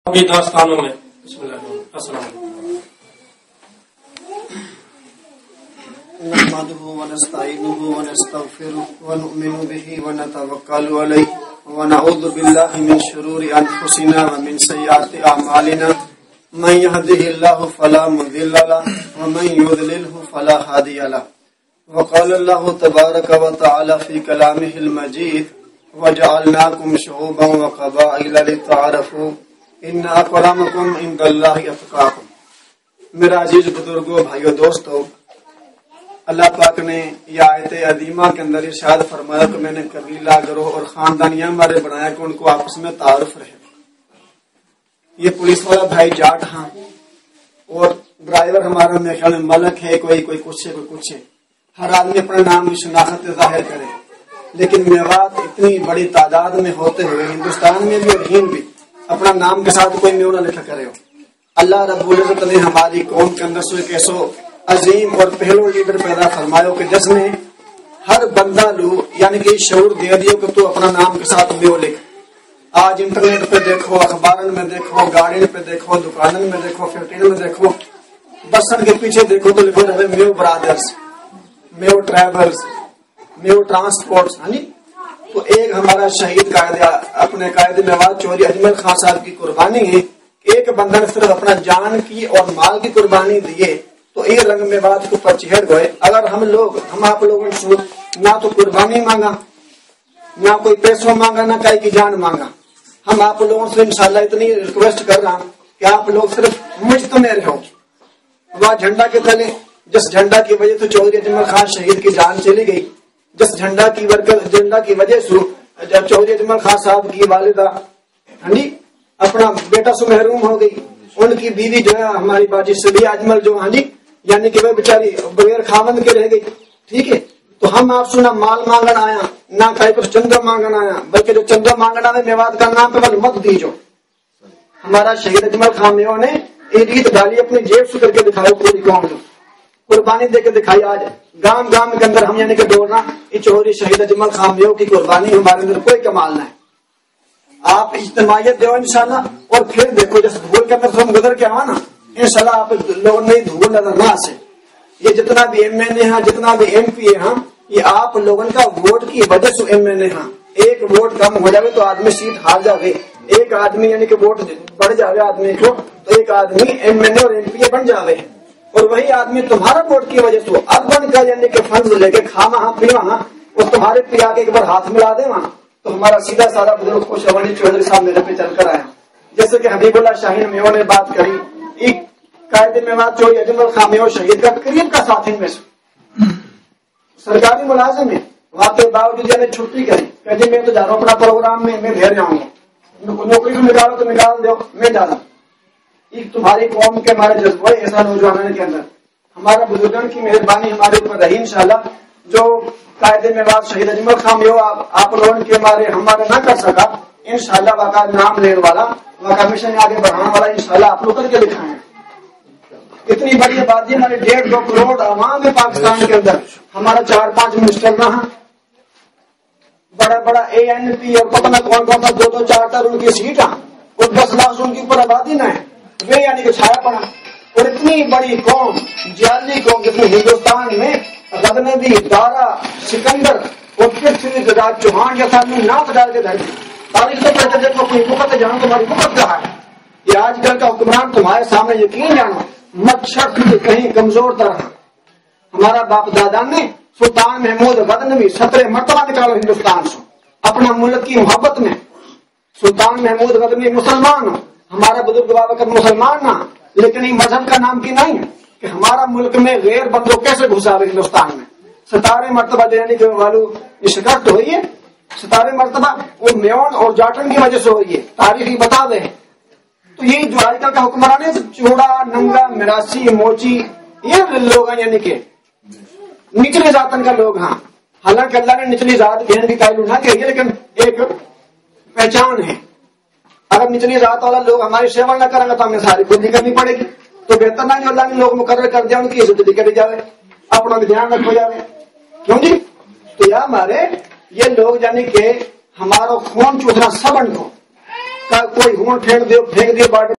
ابھی داستانوں میں بسم اللہ السلام علیکم نحمده ونستعينه ونستغفره ونؤمن به ونتوكل عليه ونعوذ بالله من شرور أنفسنا ومن سيئات أعمالنا من يهده الله فلا مضل له ومن يضلله فلا هادي له وقال الله تبارك وتعالى في كلامه المجيد وجعلناكم شعوبا وقبائل لتعارفوا ان اکرمکم عند اللہ اتقاکم۔ میرا عزیز بزرگوں، بھائیو، دوستو، اللہ پاک نے یہ آیت عظیمہ کے اندر ارشاد فرمایا کہ میں نے قبیلہ، گروہ اور خاندانیاں ہمارے بنایا کہ ان کو آپس میں تعارف رہے۔ یہ پولیس والا بھائی جاٹ ہاں اور ڈرائیور ہمارا میرے خیال میں ملک ہے، کوئی کچھ ہے، کوئی کچھ ہے، ہر آدمی اپنے نام کی شناخت ظاہر کرے، لیکن میوات اتنی بڑی تعداد میں ہوتے ہوئے ہندوستان میں بھی اور ہند بھی اپنا نام کے ساتھ کوئی میو نہ لکھا کرے ہو۔ اللہ رب العزت نے ہماری قوم کے اندر سے ایک ایسو عظیم اور پہلو لیڈر پیدا فرمایا کہ جس نے ہر بندہ لو یعنی کہ شعور دے دیو کہ تو اپنا نام کے ساتھ میو لکھ۔ آج انٹرنیٹ پہ دیکھو، اخبارن میں دیکھو، گاڑی پہ دیکھو، دکانن میں دیکھو، فیکٹری میں دیکھو، بسن کے پیچھے دیکھو تو لکھو رہے میو برادرز، میو ٹریولز، میو ٹرانسپورٹ۔ ہاں جی، تو ایک ہمارا شہید قائد اپنے قائد میوات چوہدری اجمل خان صاحب کی قربانی ہے۔ ایک بندہ نے صرف اپنا جان کی اور مال کی قربانی دیے تو یہ رنگ میوات کے اوپر چہر گئے۔ اگر ہم آپ لوگوں نے نہ تو قربانی مانگا، نہ کوئی پیسوں مانگا، نہ کئی کی جان مانگا، ہم آپ لوگوں سے انشاءاللہ اتنی ریکویسٹ کر رہا ہوں کہ آپ لوگ صرف مجتمع رہو۔ وہ جھنڈا کے تلے، جس جھنڈا کی وجہ سے چوہدری اجمل خان شہید کی جان چلی گئی، جس جھنڈا کی وجہ سے جب چوہدری اجمل خان صاحب کی والدہ اپنا بیٹا سے محروم ہو گئی، ان کی بیوی جو ہے ہماری باجی سبیہ اجمل جو یعنی کہ وہ بیچاری بغیر خاوند کے رہ گئی، ٹھیک ہے، تو ہم آپ سے نہ مال مانگن آیا، نہ کہیں پر چندہ مانگن آیا، بلکہ جو چندہ مانگن آیا میوات کا نام پہ مت دیجو۔ ہمارا شہید اجمل خان میو نے یہ ریت ڈالی، اپنی جیب سے کر کے دکھایا، پوری قوم نے قربانی دے کے دکھائی۔ آج گام کے اندر ہم یعنی کہ دوڑنا، یہ چوہدری شہید اجمل خان میو کی قربانی، ہمارے اندر کوئی کمال نہ ہے۔ آپ اجتماعیت دو انشاءاللہ، اور پھر دیکھو جس دھول کے اندر ہم گزر کے آوا نا انشاءاللہ آپ لوگوں نے دھول نظر نہ آسے۔ یہ جتنا بھی ایم این اے ہیں، جتنا بھی ایم پی اے ہیں، یہ آپ لوگوں کا ووٹ کی وجہ سے ایم این اے ہیں۔ ایک ووٹ کم ہو جائے تو آدمی سیٹ ہار جائے، ایک آدمی یعنی کہ ووٹ بڑھ جائے آدمی کو تو ایک آدمی ایم این اے اور ایم پی اے بن جائے، اور وہی آدمی تمہارا ووٹ کی وجہ سے اربن کا یعنی کہ فنڈ لے کے کھا وہاں پی وہاں اور تمہارے پیا کے ایک بار ہاتھ ملا دے وہاں، تو ہمارا سیدھا سادہ بزرگ خوش عوانی چوہدری صاحب میرے پہ چل کر آیا۔ جیسے کہ حبیب اللہ شاہین میو نے بات کری، ایک قائد میوات چوہدری اجمل خان میو شہید کا قریب کا ساتھی میں سے سرکاری ملازم ہے، وہاں کے باوجود یعنی چھٹی کری کہ جی میں تو جا رہا ہوں اپنا پروگرام میں گھر جاؤں گا، نوکری کو نکالو تو نکال دو، میں جا رہا ہوں۔ ایک تمہاری قوم کے ہمارے جذبہ ایسا نوجوانوں کے اندر ہمارا بزرگوں کی مہربانی ہمارے اوپر رہی انشاءاللہ۔ جو قائد میوات شہید اجمل خان میو آپ لوگوں کے ہمارے نہ کر سکا، انشاءاللہ واقعہ نام لینے والا، واقعہ مشن آگے بڑھانے والا انشاءاللہ آپ لوگ کر کے دکھائیں۔ اتنی بڑی آبادی ہمارے 1.5-2 کروڑ عوام ہے پاکستان کے اندر، ہمارا 4-5 منسٹر نہ بڑا اے این پی اور پتہ نہ کون سا 2-2 4 ان کی سیٹ اور 10 لاکھ ان کے اوپر آبادی نہ ہے، وہ یعنی کہ چھایا پڑا۔ اور اتنی بڑی قوم، جعلی قوم جس میں ہندوستان میں غزنوی، دارا، سکندر اور پھر راج چوہان جیسا ناپ ڈال کے دھرتی تاریخ سے پڑھتے دیکھو کوئی مقت جہاں تمہاری مقت کہاں ہے۔ یہ آج کل کا حکمران تمہارے سامنے یقین جانو مت شرط کہیں کمزور طرح۔ ہمارا باپ دادا نے سلطان محمود غزنوی 17 مرتبہ نکالو ہندوستان سے اپنا ملک کی محبت میں۔ سلطان محمود غزنوی مسلمان، ہمارا بزرگ بابکر مسلمان نہ، لیکن یہ مذہب کا نام کی نہیں کہ ہمارا ملک میں غیر بندوں کیسے گھسا ہوئے ہندوستان میں 17 مرتبہ دینے کے والو یہ شکست ہوئی ہے۔ 17 مرتبہ وہ میون اور جاٹن کی وجہ سے ہوئی ہے، تاریخی بتا دیں۔ تو یہ جو آج کل کا حکمران ہے چوڑا، ننگا، مراسی، موچی، یہ لوگ ہیں یعنی کہ نچلی ذاتن کا لوگ ہاں، حالانکہ اللہ نے نچلی ذات بہن کی تعلق نہ کہی ہے، لیکن ایک پہچان ہے۔ اگر نچلی ذات والا لوگ ہماری سیوا نہ کریں گے تو ہمیں ساری خود کرنی پڑے گی، تو بہتر نہ جو اللہ نے لوگ مقرر کر دیا ان کی عزت کری جائے، اپنا بھی دھیان رکھو جائے، کیوں جی؟ تو یا ہمارے یہ لوگ یعنی کہ ہمارا خون چوسنا سبن کو کوئی ہوں پھینک دیو بارڈر